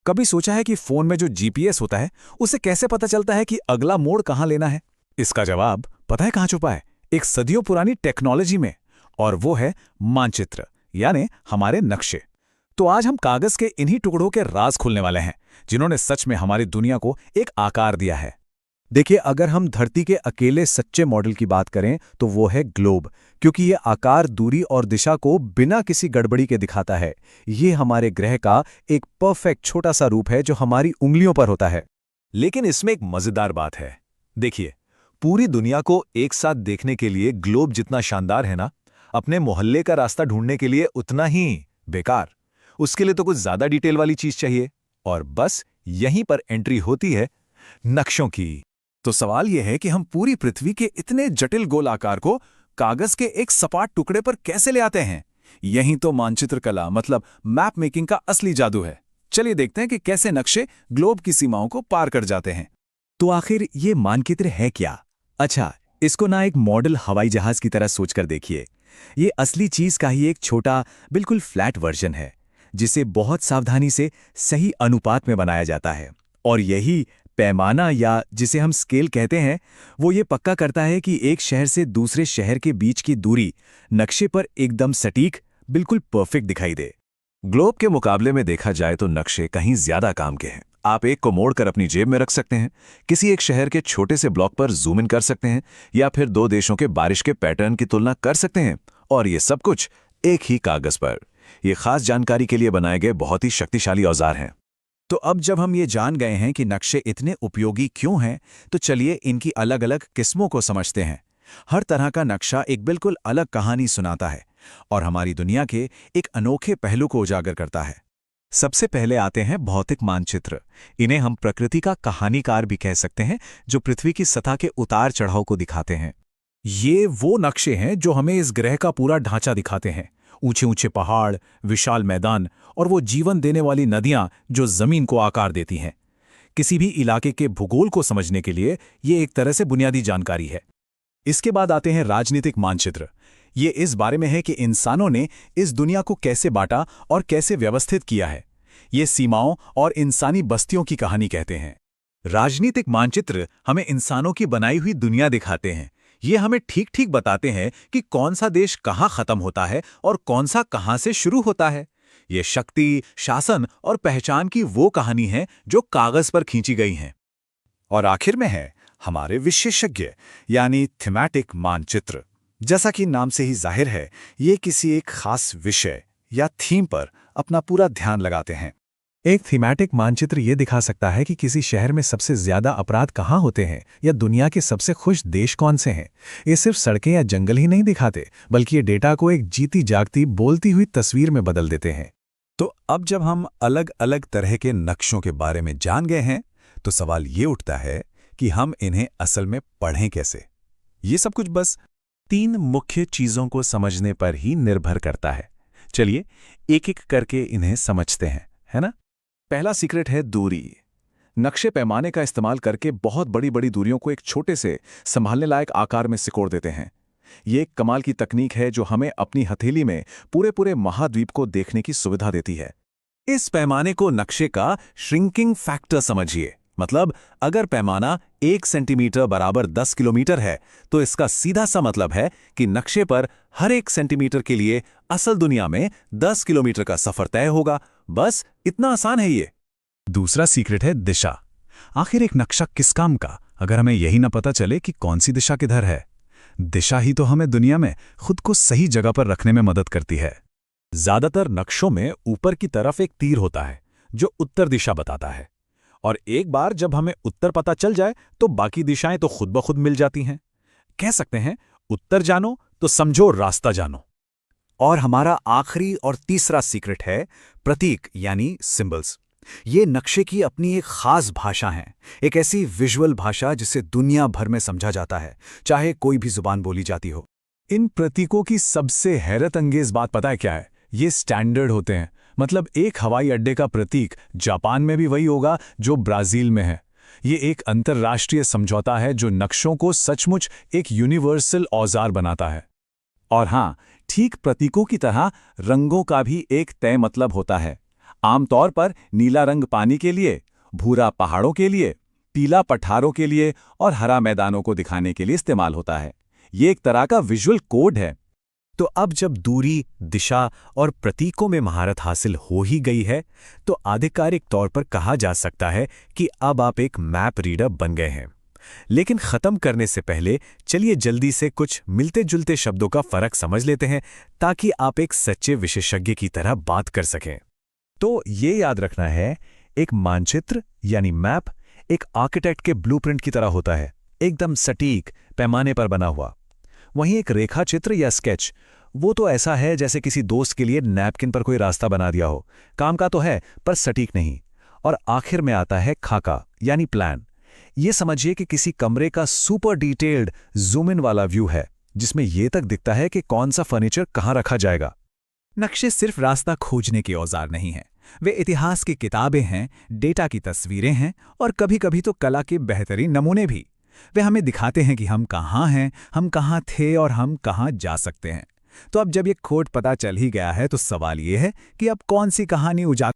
कभी सोचा है कि फोन में जो जीपीएस होता है उसे कैसे पता चलता है कि अगला मोड़ कहाँ लेना है? इसका जवाब पता है कहाँ छुपा है? एक सदियों पुरानी टेक्नोलॉजी में। और वो है मानचित्र, यानी हमारे नक्शे। तो आज हम कागज के इन्हीं टुकड़ों के राज खोलने वाले हैं, जिन्होंने सच में हमारी दुनिया को एक आकार दिया है। देखिए, अगर हम धरती के अकेले सच्चे मॉडल की बात करें तो वो है ग्लोब, क्योंकि ये आकार, दूरी और दिशा को बिना किसी गड़बड़ी के दिखाता है। ये हमारे ग्रह का एक परफेक्ट छोटा सा रूप है जो हमारी उंगलियों पर होता है। लेकिन इसमें एक मजेदार बात है। देखिए, पूरी दुनिया को एक साथ देखने के लिए ग्लोब जितना शानदार है ना, अपने मोहल्ले का रास्ता ढूंढने के लिए उतना ही बेकार। उसके लिए तो कुछ ज्यादा डिटेल वाली चीज चाहिए, और बस यहीं पर एंट्री होती है नक्शों की। तो सवाल यह है कि हम पूरी पृथ्वी के इतने जटिल गोल आकार को कागज के एक सपाट टुकड़े पर कैसे ले आते हैं? यही तो मानचित्र कला मतलब मैप मेकिंग का असली जादू है। चलिए देखते हैं कि कैसे नक्शे ग्लोब की सीमाओं को पार कर जाते हैं। तो आखिर ये मानचित्र है क्या? अच्छा, इसको ना एक मॉडल हवाई जहाज की तरह सोचकर देखिए। ये असली चीज का ही एक छोटा, बिल्कुल फ्लैट वर्जन है, जिसे बहुत सावधानी से सही अनुपात में बनाया जाता है। और यही पैमाना, या जिसे हम स्केल कहते हैं, वो ये पक्का करता है कि एक शहर से दूसरे शहर के बीच की दूरी नक्शे पर एकदम सटीक, बिल्कुल परफेक्ट दिखाई दे। ग्लोब के मुकाबले में देखा जाए तो नक्शे कहीं ज्यादा काम के हैं। आप एक को मोड़कर अपनी जेब में रख सकते हैं, किसी एक शहर के छोटे से ब्लॉक पर जूम इन कर सकते हैं, या फिर दो देशों के बारिश के पैटर्न की तुलना कर सकते हैं, और ये सब कुछ एक ही कागज पर। ये खास जानकारी के लिए बनाए गए बहुत ही शक्तिशाली औजार हैं। तो अब जब हम ये जान गए हैं कि नक्शे इतने उपयोगी क्यों हैं, तो चलिए इनकी अलग अलग किस्मों को समझते हैं। हर तरह का नक्शा एक बिल्कुल अलग कहानी सुनाता है और हमारी दुनिया के एक अनोखे पहलू को उजागर करता है। सबसे पहले आते हैं भौतिक मानचित्र। इन्हें हम प्रकृति का कहानीकार भी कह सकते हैं, जो पृथ्वी की सतह के उतार चढ़ाव को दिखाते हैं। ये वो नक्शे हैं जो हमें इस ग्रह का पूरा ढांचा दिखाते हैं। ऊंचे ऊंचे पहाड़, विशाल मैदान और वो जीवन देने वाली नदियां जो जमीन को आकार देती हैं। किसी भी इलाके के भूगोल को समझने के लिए ये एक तरह से बुनियादी जानकारी है। इसके बाद आते हैं राजनीतिक मानचित्र। ये इस बारे में है कि इंसानों ने इस दुनिया को कैसे बांटा और कैसे व्यवस्थित किया है। ये सीमाओं और इंसानी बस्तियों की कहानी कहते हैं। राजनीतिक मानचित्र हमें इंसानों की बनाई हुई दुनिया दिखाते हैं। ये हमें ठीक ठीक बताते हैं कि कौन सा देश कहाँ खत्म होता है और कौन सा कहाँ से शुरू होता है। ये शक्ति, शासन और पहचान की वो कहानी है जो कागज पर खींची गई हैं। और आखिर में है हमारे विशेषज्ञ, यानी थीमैटिक मानचित्र। जैसा कि नाम से ही जाहिर है, ये किसी एक खास विषय या थीम पर अपना पूरा ध्यान लगाते हैं। एक थीमैटिक मानचित्र ये दिखा सकता है कि किसी शहर में सबसे ज्यादा अपराध कहाँ होते हैं, या दुनिया के सबसे खुश देश कौन से हैं। ये सिर्फ सड़कें या जंगल ही नहीं दिखाते, बल्कि ये डेटा को एक जीती जागती, बोलती हुई तस्वीर में बदल देते हैं। तो अब जब हम अलग अलग तरह के नक्शों के बारे में जान गए हैं, तो सवाल ये उठता है कि हम इन्हें असल में पढ़ें कैसे। ये सब कुछ बस 3 मुख्य चीजों को समझने पर ही निर्भर करता है। चलिए एक एक करके इन्हें समझते हैं, है ना? पहला सीक्रेट है दूरी। नक्शे पैमाने का इस्तेमाल करके बहुत बड़ी बड़ी दूरियों को एक छोटे से संभालने लायक आकार में सिकोड़ देते हैं। ये एक कमाल की तकनीक है जो हमें अपनी हथेली में पूरे पूरे महाद्वीप को देखने की सुविधा देती है। इस पैमाने को नक्शे का श्रिंकिंग फैक्टर समझिए। मतलब अगर पैमाना 1 सेंटीमीटर बराबर 10 किलोमीटर है, तो इसका सीधा सा मतलब है कि नक्शे पर हर 1 सेंटीमीटर के लिए असल दुनिया में 10 किलोमीटर का सफर तय होगा। बस इतना आसान है ये। दूसरा सीक्रेट है दिशा। आखिर एक नक्शा किस काम का, अगर हमें यही न पता चले कि कौन सी दिशा किधर है। दिशा ही तो हमें दुनिया में खुद को सही जगह पर रखने में मदद करती है। ज्यादातर नक्शों में ऊपर की तरफ एक तीर होता है जो उत्तर दिशा बताता है, और एक बार जब हमें उत्तर पता चल जाए तो बाकी दिशाएं तो खुद ब खुद मिल जाती हैं। कह सकते हैं, उत्तर जानो तो समझो रास्ता जानो। और हमारा आखिरी और तीसरा सीक्रेट है प्रतीक, यानी सिंबल्स। ये नक्शे की अपनी एक खास भाषा है, एक ऐसी विजुअल भाषा जिसे दुनिया भर में समझा जाता है, चाहे कोई भी जुबान बोली जाती हो। इन प्रतीकों की सबसे हैरत अंगेज बात पता है क्या है? ये स्टैंडर्ड होते हैं। मतलब एक हवाई अड्डे का प्रतीक जापान में भी वही होगा जो ब्राजील में है। ये एक अंतर्राष्ट्रीय समझौता है जो नक्शों को सचमुच एक यूनिवर्सल औजार बनाता है। और हाँ, ठीक प्रतीकों की तरह रंगों का भी एक तय मतलब होता है। आमतौर पर नीला रंग पानी के लिए, भूरा पहाड़ों के लिए, पीला पठारों के लिए और हरा मैदानों को दिखाने के लिए इस्तेमाल होता है। ये एक तरह का विजुअल कोड है। तो अब जब दूरी, दिशा और प्रतीकों में महारत हासिल हो ही गई है, तो आधिकारिक तौर पर कहा जा सकता है कि अब आप एक मैप रीडर बन गए हैं। लेकिन खत्म करने से पहले चलिए जल्दी से कुछ मिलते जुलते शब्दों का फर्क समझ लेते हैं, ताकि आप एक सच्चे विशेषज्ञ की तरह बात कर सकें। तो ये याद रखना है, एक मानचित्र यानी मैप एक आर्किटेक्ट के ब्लूप्रिंट की तरह होता है, एकदम सटीक, पैमाने पर बना हुआ। वहीं एक रेखा चित्र या स्केच, वो तो ऐसा है जैसे किसी दोस्त के लिए नैपकिन पर कोई रास्ता बना दिया हो। काम का तो है, पर सटीक नहीं। और आखिर में आता है खाका यानी प्लान। ये समझिए कि किसी कमरे का सुपर डिटेल्ड जूम इन वाला व्यू है, जिसमें यह तक दिखता है कि कौन सा फर्नीचर कहाँ रखा जाएगा। नक्शे सिर्फ रास्ता खोजने के औजार नहीं हैं। वे इतिहास की किताबें हैं, डेटा की तस्वीरें हैं और कभी-कभी तो कला के बेहतरीन नमूने भी। वे हमें दिखाते हैं कि हम कहाँ हैं, हम कहाँ थे और हम कहाँ जा सकते हैं। तो अब जब ये कोड पता चल ही गया है, तो सवाल ये है कि अब कौन सी कहानी उजागर